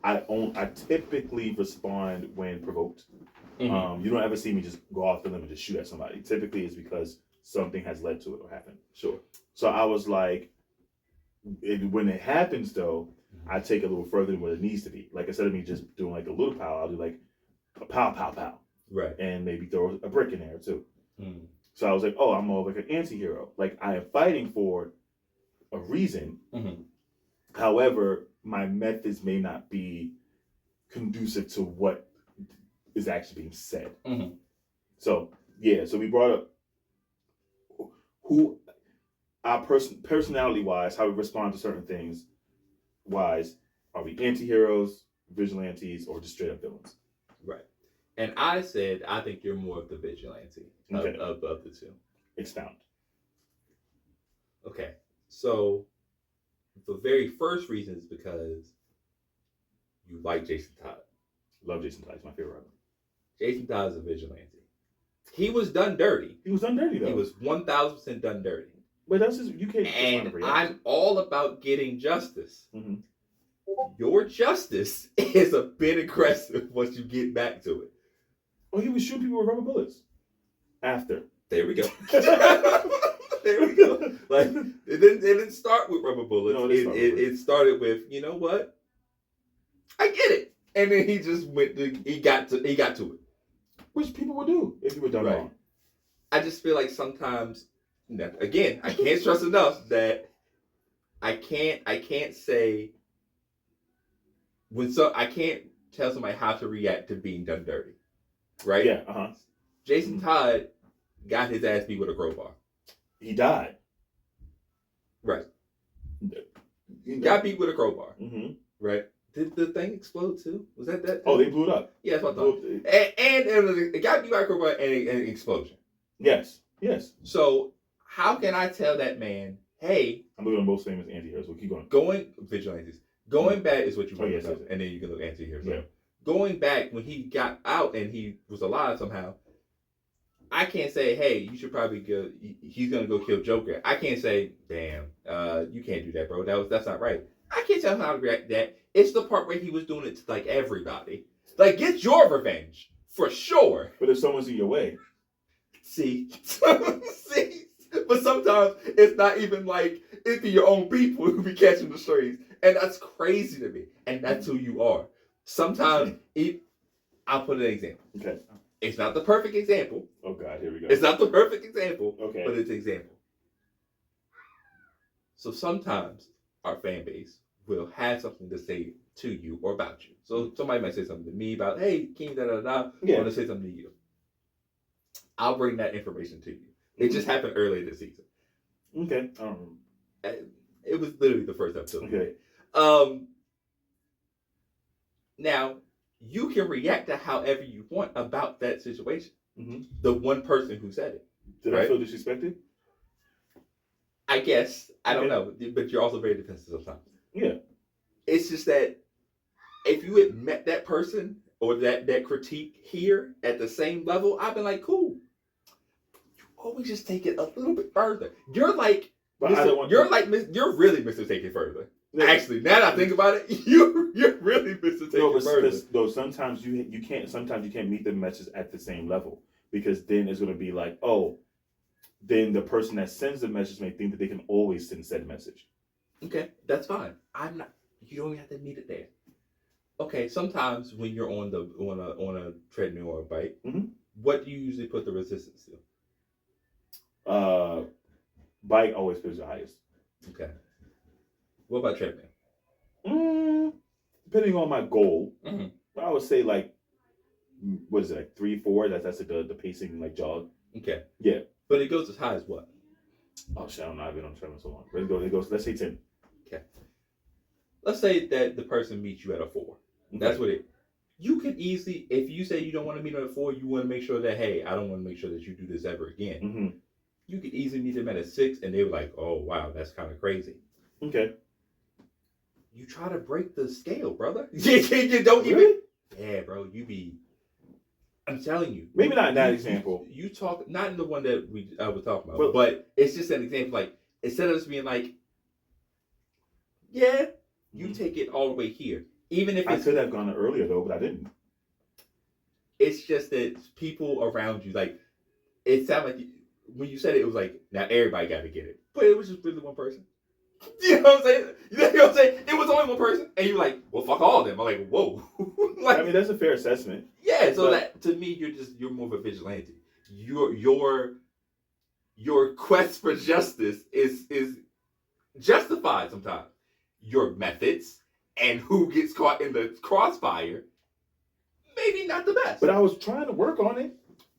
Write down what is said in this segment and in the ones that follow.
I typically respond when provoked. Mm-hmm. You don't ever see me just go off the limb and just shoot at somebody. Typically, it's because something has led to it or happened. Sure. So I was like, when it happens though, I take it a little further than what it needs to be. Like instead of me just doing like a little pow, I'll do like a pow, pow, pow. Right. And maybe throw a brick in there too. Mm. So I was like, oh, I'm more like an anti-hero. Like I am fighting for a reason. Mm-hmm. However, my methods may not be conducive to what is actually being said. Mm-hmm. So yeah, so we brought up who our personality wise, how we respond to certain things wise. Are we anti-heroes, vigilantes, or just straight up villains? Right. And I said I think you're more of the vigilante of the two. Expound. Okay. So the very first reason is because you like Jason Todd. Love Jason Todd. He's my favorite rapper. Jason Todd is a vigilante. He was done dirty. He was done dirty though. He was 1,000% done dirty. But that's just you can't. And I'm all about getting justice. Mm-hmm. Your justice is a bit aggressive once you get back to it. Oh, he was shooting people with rubber bullets. After. There we go. There we go. Like it didn't start with rubber bullets. No, it started with, you know what? I get it. And then he just he got to it. Which people would do if you were done wrong. I just feel like sometimes, again, I can't stress enough that I can't say I can't tell somebody how to react to being done dirty. Right? Yeah, uh-huh. Jason Todd got his ass beat with a crowbar. He died. Right. He got beat with a crowbar. Mm-hmm. Right. Did the thing explode too? Was that? Oh, they blew it up. Yeah, that's what I thought. And it got beat by a crowbar and an explosion. Yes. So how can I tell that man, hey, I'm looking at most famous anti-heroes. We'll keep going. Vigilantes. Going back is what you want yes. And then you can look anti-heroes. Yeah. Going back when he got out and he was alive somehow, I can't say, hey, you should probably go. He's gonna go kill Joker. I can't say, damn, you can't do that, bro. That's not right. I can't tell him how to react to that. It's the part where he was doing it to like everybody. Like, get your revenge for sure. But if someone's in your way, see. But sometimes it's not even like it be your own people who be catching the strays, and that's crazy to me. And that's who you are. Sometimes I'll put an example. Okay. It's not the perfect example. Oh God, here we go. It's not the perfect example. Okay. But it's an example. So sometimes our fan base will have something to say to you or about you. So somebody might say something to me about, hey, King, I want to say something to you. I'll bring that information to you. It just happened earlier this season. Okay. It was literally the first episode. Okay. Now, you can react to however you want about that situation. Mm-hmm. The one person who said it. Did I feel disrespected? I guess. I don't know. But you're also very defensive sometimes. Yeah. It's just that if you had met that person or that critique here at the same level, I've been like, cool. You always just take it a little bit further. You're like, you're really Mr. Take It Further. Yeah. Actually, now that I think about it, you're really Mr. Take It Further. No, sometimes you can't meet the message at the same level, because then it's going to be like, oh, then the person that sends the message may think that they can always send said message. Okay, that's fine. You don't even have to meet it there. Okay, sometimes when you're on a treadmill or a bike, mm-hmm. What do you usually put the resistance to? Bike always feels the highest. Okay. What about treadmill? Depending on my goal, mm-hmm. I would say like, what is it, like 3, 4? That's like the pacing like jog. Okay. Yeah. But it goes as high as what? Oh shit, I don't know. I've been on treadmill so long. It goes. Let's say 10. Okay. Let's say that the person meets you at a 4. Okay. That's what it. You could easily, if you say you don't want to meet at a 4, you want to make sure that, hey, I don't want to make sure that you do this ever again. Mm-hmm. You could easily meet them at a 6, and they were like, oh wow, that's kind of crazy. Okay. You try to break the scale, brother. You don't really? Even. Yeah, bro. I'm telling you. Maybe not in that example. You talk, not in the one that I was talking about, but it's just an example. Like, instead of us being like, yeah, you take it all the way here. Even if I it's, could have gone earlier though, but I didn't. it's just that people around you, like, it sounded like when you said it, it was like, now everybody got to get it. But it was just really one person. You know what I'm saying? You know what I'm saying? It was only one person. And you're like, well, fuck all of them. I'm like, whoa. Like, I mean, that's a fair assessment. yeah, so but that, to me, you're more of a vigilante. Your quest for justice is justified sometimes. Your methods and who gets caught in the crossfire, maybe not the best. But I was trying to work on it.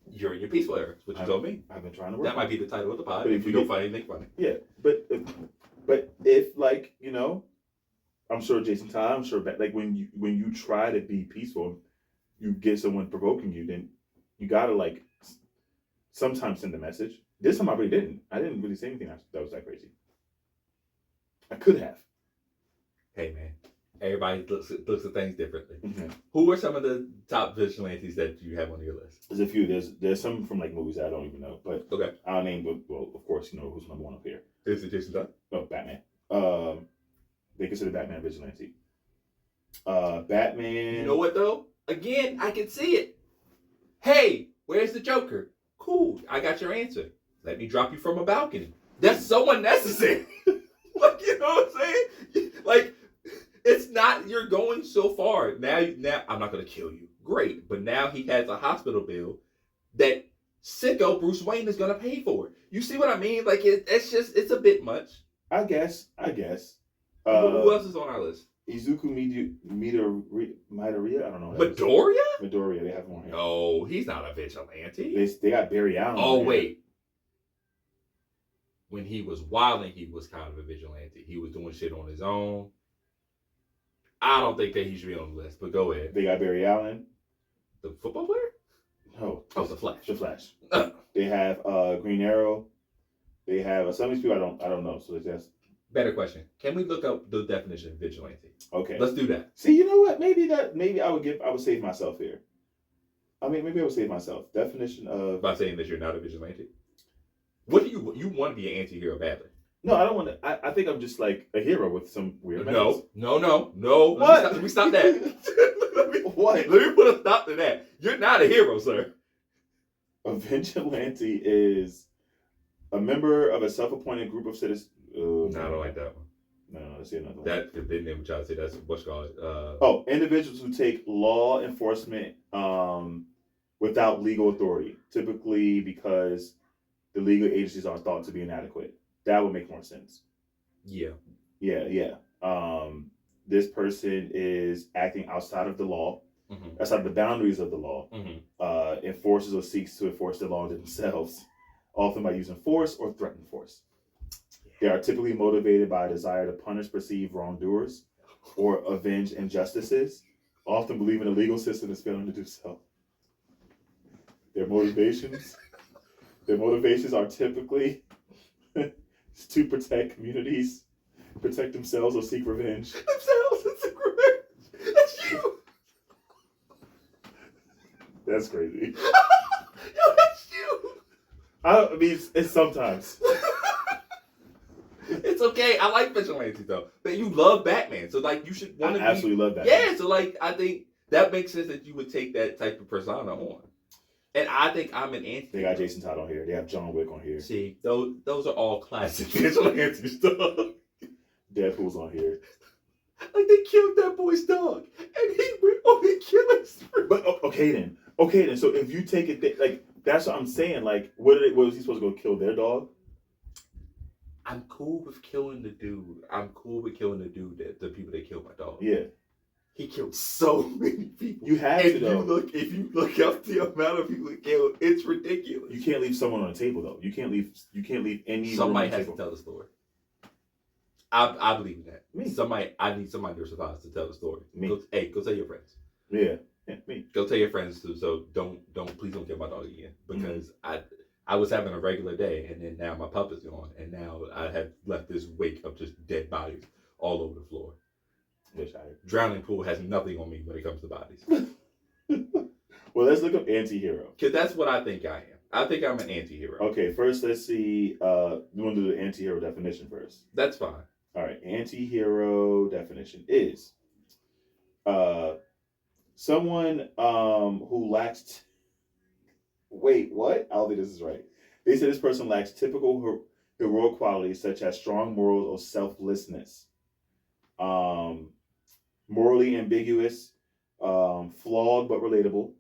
You're in your peaceful era, what you told me. I've been trying to work. That might be the title of the pod. But If you don't find anything funny. Yeah, but if like, you know, I'm sure Jason Todd, I'm sure like when you try to be peaceful, you get someone provoking you, then you gotta like sometimes send a message. This time I really didn't. I didn't really say anything that was that crazy. I could have. Hey man, everybody looks at things differently. Mm-hmm. Who are some of the top vigilantes that you have on your list? There's a few. There's some from like movies that I don't even know, but Okay, I'll name. Well, of course, you know who's number one up here. is it Jason Todd? Oh, Batman. They consider Batman a vigilante. Batman. You know what though? Again, I can see it. Hey, where's the Joker? Cool, I got your answer. Let me drop you from a balcony. That's so unnecessary. Like, you know what I'm saying? Like, it's not, you're going so far. Now I'm not going to kill you. Great. But now he has a hospital bill that sicko Bruce Wayne is going to pay for. You see what I mean? Like, it's a bit much. I guess. Who else is on our list? Izuku Midoriya? I don't know. Midoriya? Midoriya, they have one here. No, he's not a vigilante. They got Barry Allen. Oh, wait. When he was wilding, he was kind of a vigilante. He was doing shit on his own. I don't think that he should be on the list, but go ahead. They got Barry Allen. The football player? No. Oh, the Flash. The Flash. They have Green Arrow. They have some of these people I don't know. So it's just better question. Can we look up the definition of vigilante? Okay. Let's do that. See, you know what? Maybe I would save myself here. I mean, maybe I would save myself. Definition of by saying that you're not a vigilante. What do you want to be an anti-hero badly? No, I don't want to. I think I'm just like a hero with some weird methods. No. What? Let me stop that. What? Let me put a stop to that. You're not a hero, sir. A vigilante is a member of a self-appointed group of citizens. No, I don't like that one. No, let's see another one. That they never try to say that's what's called. Individuals who take law enforcement without legal authority, typically because the legal agencies are thought to be inadequate. That would make more sense. Yeah. This person is acting outside of the law, outside of the boundaries of the law, enforces or seeks to enforce the law themselves, often by using force or threatened force. They are typically motivated by a desire to punish perceived wrongdoers or avenge injustices, often believing the legal system is failing to do so. Their motivations are typically to protect communities, protect themselves, or seek revenge. That's you. That's crazy. Yo, that's you. I mean, it's sometimes. It's okay. I like vigilantes though. But you love Batman, so like you should want to absolutely love Batman. Yeah, so like I think that makes sense that you would take that type of persona on. And I think I'm an anti. They got Jason Todd on here. They have John Wick on here. See, those are all classic vigilantes stuff. Deadpool's on here. Like they killed that boy's dog, and he went on a killing spree. But okay then. So if you take it, like that's what I'm saying. Like, what was he supposed to go kill their dog? I'm cool with killing the dude. That the people that killed my dog. Yeah. He killed so many people. You have to though. If you look up the amount of people he killed, it's ridiculous. You can't leave someone on the table though. You can't leave any. Somebody has to tell the story. I believe in that. Me. I need somebody to survive to tell the story. Me. Go tell your friends. Yeah, me. Go tell your friends too. So please don't kill my dog again because I was having a regular day and then now my pup is gone and now I have left this wake of just dead bodies all over the floor. Drowning pool has nothing on me when it comes to bodies. Well, let's look up anti-hero. Because that's what I think I am. I think I'm an anti-hero. Okay, first let's see. We want to do the anti-hero definition first. That's fine. All right, anti-hero definition is Someone who lacks. Wait, what? I don't think this is right. They say this person lacks typical heroic qualities such as strong morals or selflessness. Morally ambiguous, flawed but relatable.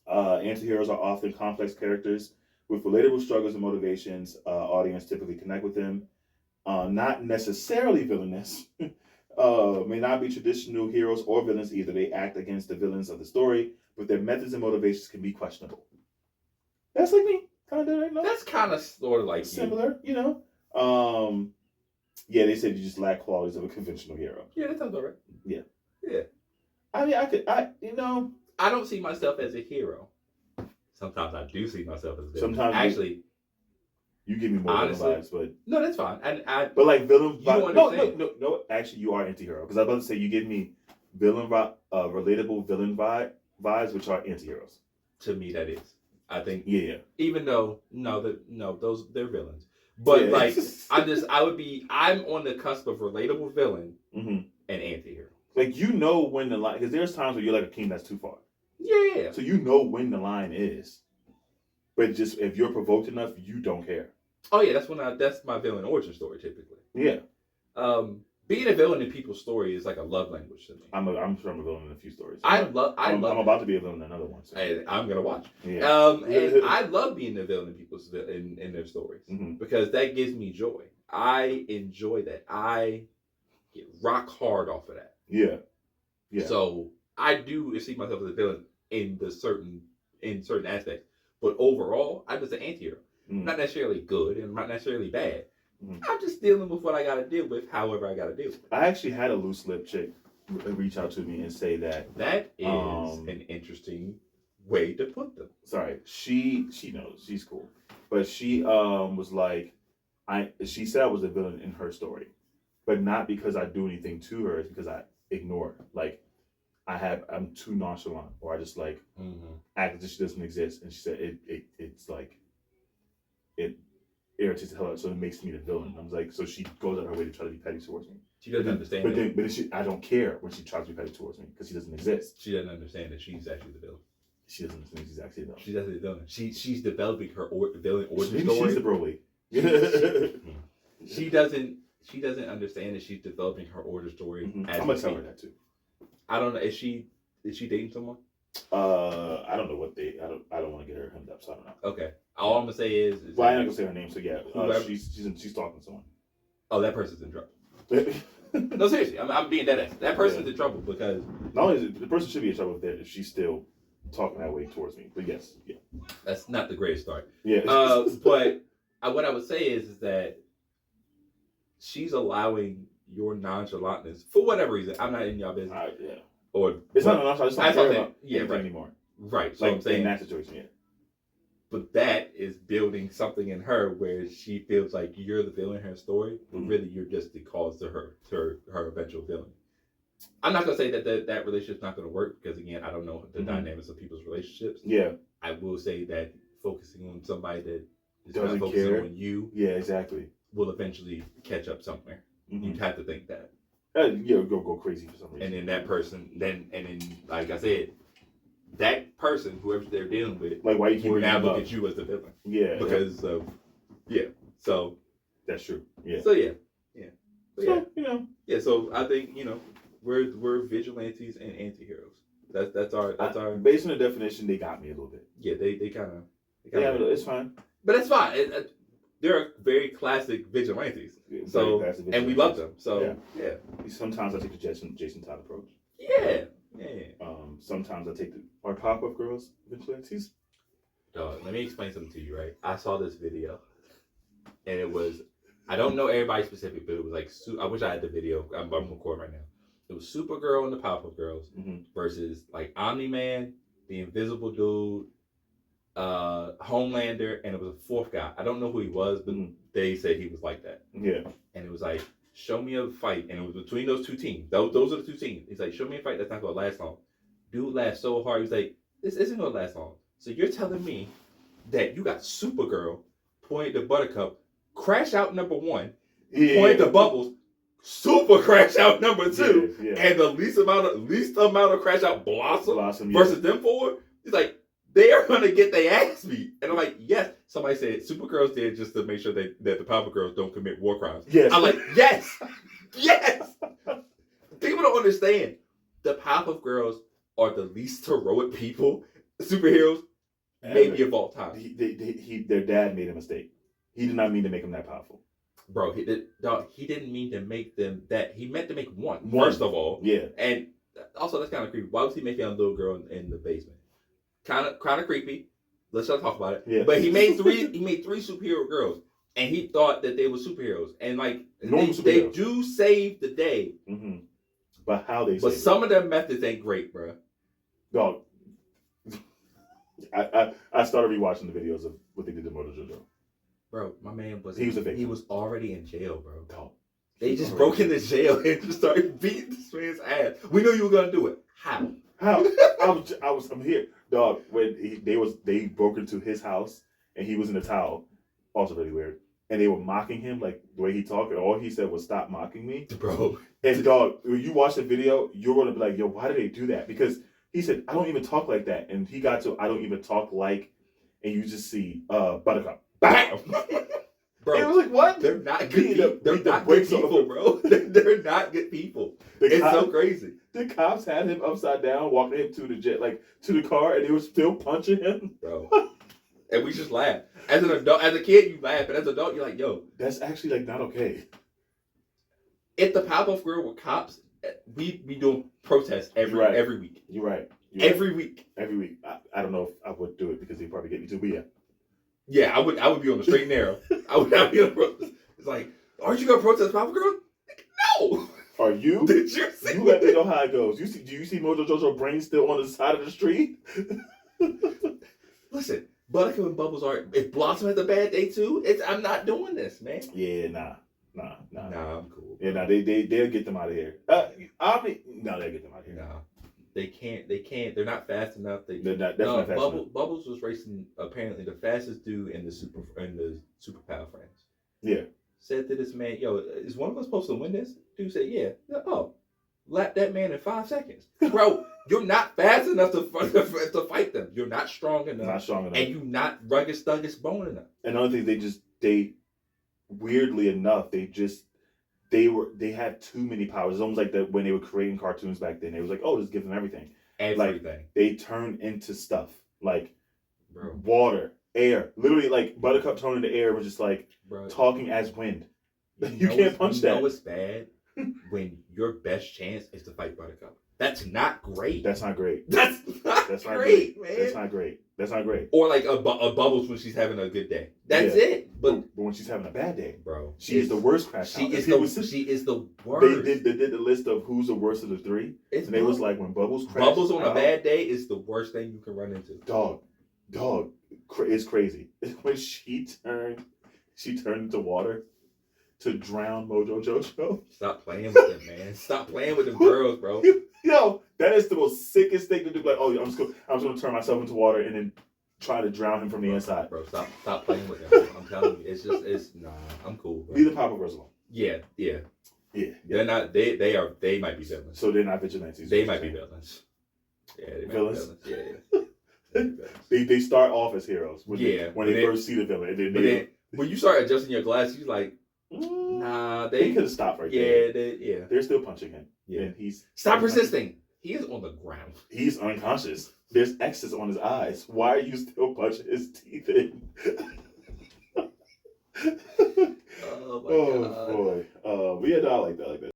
Antiheroes are often complex characters with relatable struggles and motivations. Audience typically connect with them. Not necessarily villainous. May not be traditional heroes or villains either. They act against the villains of the story, but their methods and motivations can be questionable. That's like me, kind of. No? That's kind of sort of like similar, you know. Yeah, they said you just lack qualities of a conventional hero. Yeah, that sounds all right. Yeah. Yeah. I mean, I don't see myself as a hero. Sometimes I do see myself as a villain. Sometimes actually, you give me more villain vibes, but no, that's fine. But like villain vibes, no. Actually, you are anti-hero because I was about to say you give me relatable villain vibes, which are anti-heroes. To me, that is. I think. Yeah. Even though those they're villains, but like I'm on the cusp of relatable villain and anti-hero. Like when the line, because there's times where you're like a king that's too far. Yeah. So you know when the line is, but just if you're provoked enough, you don't care. Oh yeah, that's my villain origin story typically. Yeah. Being a villain in people's story is like a love language to me. I'm sure I'm a villain in a few stories. I'm about to be a villain in another one. So. I'm gonna watch. Yeah. And I love being a villain in people's in their stories because that gives me joy. I enjoy that. I get rock hard off of that. Yeah. Yeah. So I do see myself as a villain in certain aspects, but overall, I'm just an anti-hero. I'm not necessarily good and I'm not necessarily bad. I'm just dealing with what I got to deal with, however I got to deal with it. I actually had a loose lip chick reach out to me and say that. That is an interesting way to put them. Sorry, she knows she's cool, but she was like, she said I was a villain in her story, but not because I do anything to her. It's because I ignore her. Like I'm too nonchalant, or I just like act as if she doesn't exist. And she said it's like it irritates the hell out, so it makes me the villain. I was like, so she goes out her way to try to be petty towards me. She doesn't understand. But I don't care when she tries to be petty towards me because she doesn't exist. She doesn't understand that she's actually the villain. She doesn't understand she's actually the villain. She's actually the villain. She's developing her villain origin story. She's the Broly. She doesn't understand that she's developing her origin story. I'm gonna tell her that too. I don't know. Is she dating someone? I don't know what I don't want to get her hemmed up, so I don't know. Okay. All I'm gonna say is well, I'm not gonna say her name. So yeah, she's talking to someone. Oh, that person's in trouble. No, seriously, I'm being dead ass. That person's in trouble because not only is the person should be in trouble if she's still talking that way towards me. But yes, yeah, that's not the greatest start. Yeah, but what I would say is that she's allowing your nonchalantness for whatever reason. I'm not in y'all business. Yeah. Or it's not nonchalant. It's not right anymore. Right. So like, I'm saying in that situation, yeah. But that is building something in her where she feels like you're the villain in her story, but really you're just the cause to her eventual villain. I'm not gonna say that relationship's not gonna work because again, I don't know the dynamics of people's relationships. Yeah. I will say that focusing on somebody that is doesn't not focusing care on you, yeah, exactly, will eventually catch up somewhere. You'd have to think that. Yeah, go crazy for some reason. And then that person, then like I said, that person, whoever they're dealing with, like why you keep will now look at you as the villain. Yeah. Because of so that's true. Yeah. So yeah. So, you know. Yeah. So I think we're vigilantes and anti-heroes. That's our. Based on the definition, they got me a little bit. Yeah, they kind of. Yeah, it's fine. But it's fine. They're very classic vigilantes. So and we love them. So yeah. Sometimes I take the Jason Todd approach. Yeah. Sometimes I take our Powerpuff Girls vigilantes. Dog, let me explain something to you, right? I saw this video, and it was, I don't know everybody specific, but it was like, I wish I had the video. I'm recording right now. It was Supergirl and the Powerpuff Girls versus like Omni-Man, the Invisible Dude, Homelander, and it was a fourth guy. I don't know who he was, but they said he was like that. Yeah. And it was like, show me a fight, and it was between those two teams. Those are the two teams. He's like, show me a fight that's not gonna last long. Dude laughed so hard. He's like, this isn't gonna last long. So you're telling me that you got Supergirl point to Buttercup, crash out number one, point to Bubbles, super crash out number 2, Yeah. and the least amount of crash out Blossom Yeah. versus them 4. He's like, they are gonna get their ass beat, and I'm like, yes. Somebody said Supergirls did just to make sure that the Powerpuff Girls don't commit war crimes. Yes. I'm like, yes. People don't understand. The Powerpuff Girls are the least heroic superheroes, maybe of all time. Their dad made a mistake. He did not mean to make them that powerful. Bro, he didn't mean to make them that. He meant to make one. First of all. Yeah. And also, that's kind of creepy. Why was he making a little girl in the basement? Kind of creepy. Let's not talk about it. Yeah. But he made three superhero girls, and he thought that they were superheroes. And like they do save the day. Mm-hmm. But how they? But some of their methods ain't great, bro. Dog. I started rewatching the videos of what they did to Mojo Jojo. Bro, my man was a victim. He was already in jail, bro. Dog. They just broke into jail and just started beating this man's ass. We knew you were gonna do it. How? I'm here, dog. When they broke into his house and he was in a towel, also really weird. And they were mocking him, like the way he talked. And all he said was, "Stop mocking me, bro." And dog, when you watch the video, you're gonna be like, "Yo, why did they do that?" Because he said, "I don't even talk like that," and he got to, "I don't even talk like," and you just see Buttercup, bam. Bro, it was like, what? They're not good. They're not good people, bro. They're not good people. It's so crazy. The cops had him upside down, walking him to the to the car, and they were still punching him, bro. And we just laugh. As an adult, as a kid, you laugh, but as an adult, you're like, "Yo, that's actually like not okay." If the Powerpuff Girl were cops, we doing protests every week. You're right. Every week. Every week. I don't know if I would do it because they'd probably get me too, but yeah. Yeah, I would be on the straight and narrow. I would not be on the protest. It's like, aren't you gonna protest Powerpuff Girl? No. Are you? Did you see? You let me know how it goes. Do you see Mojo Jojo brain still on the side of the street? Listen, Buttercup and Bubbles are. If Blossom has a bad day too, I'm not doing this, man. Yeah, nah, I'm cool. Yeah, they'll get them out of here. They'll get them out of here. Nah. They can't. They're not fast enough. They're not fast enough. Bubbles was racing apparently the fastest dude in the Superpower Friends. Yeah. Said to this man, "Yo, is one of us supposed to win this?" Dude said, "Yeah." Oh, lap that man in 5 seconds, bro. You're not fast enough to fight them. You're not strong enough. And you're not rugged, thuggish, bone enough. Another thing, they weirdly enough, they had too many powers. It's almost like that when they were creating cartoons back then. It was like, oh, just give them everything. Everything. Like, they turned into stuff like water, air. Literally, like Buttercup turned into air was just like talking as wind. You can't punch that. You know it's bad when your best chance is to fight Buttercup. That's not great. That's not great. That's not great, man. That's not great. That's not great. Or like a Bubbles when she's having a good day. That's it. But when she's having a bad day, bro, she is the worst crash. She is the worst. They did the list of who's the worst of the three, and it was like when Bubbles crashed. Bubbles on a bad day is the worst thing you can run into. Dog, it's crazy. When she turned into water to drown Mojo Jojo. Stop playing with them, man. Stop playing with them girls, bro. Yo, that is the most sickest thing to do. Like, oh, I'm just gonna turn myself into water and then try to drown him from the inside. Bro, stop playing with them. Bro. I'm telling you, nah. I'm cool. Bro. Leave the Powerpuff Girls alone. Yeah. They're not. They might be villains. So they're not vigilantes. They might be villains. Yeah, they villains. Might be villains. Yeah. They start off as heroes when they first see the villain. And then when you start adjusting your glasses, you're like, nah, they could have stopped right there. They're still punching him. Yeah. And he's stop resisting. He is on the ground. He's unconscious. There's X's on his eyes. Why are you still punching his teeth in? Oh my god. Boy. But yeah, no, I like that.